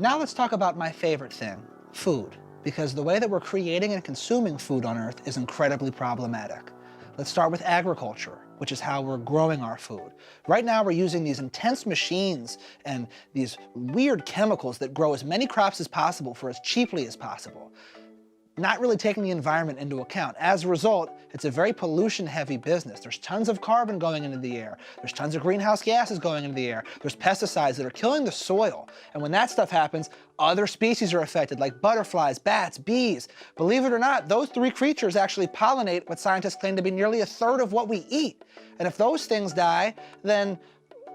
Now let's talk about my favorite thing, food, because the way that we're creating and consuming food on Earth is incredibly problematic. Let's start with agriculture, which is how we're growing our food. Right now we're using these intense machines and these weird chemicals that grow as many crops as possible for as cheaply as possible, not really taking the environment into account. As a result, it's a very pollution-heavy business. There's tons of carbon going into the air. There's tons of greenhouse gases going into the air. There's pesticides that are killing the soil. And when that stuff happens, other species are affected, like butterflies, bats, bees. Believe it or not, those three creatures actually pollinate what scientists claim to be nearly a third of what we eat. And if those things die, then,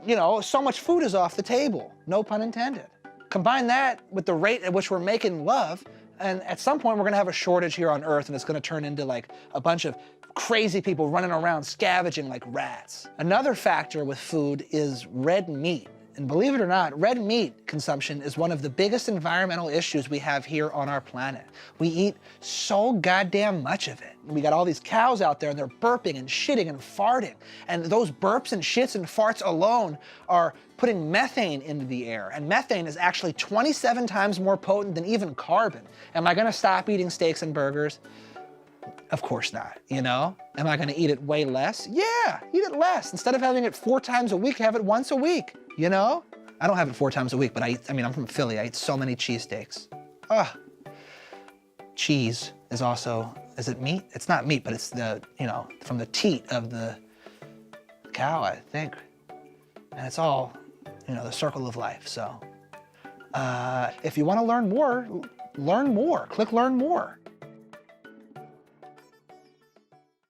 you know, so much food is off the table. No pun intended. Combine that with the rate at which we're making love, and at some point, we're gonna have a shortage here on Earth, and it's gonna turn into like a bunch of crazy people running around scavenging like rats. Another factor with food is red meat. And believe it or not, red meat consumption is one of the biggest environmental issues we have here on our planet. We eat so goddamn much of it. We got all these cows out there and they're burping and shitting and farting. And those burps and shits and farts alone are putting methane into the air. And methane is actually 27 times more potent than even carbon. Am I gonna stop eating steaks and burgers? Of course not, you know? Am I gonna eat it way less? Yeah, eat it less. Instead of having it 4 times a week, have it once a week, you know? I don't have it 4 times a week, but I'm from Philly. I eat so many cheesesteaks. Ugh. Cheese is also, is it meat? It's not meat, but it's the, you know, from the teat of the cow, I think. And it's all, you know, the circle of life, so. If you wanna learn more, click learn more.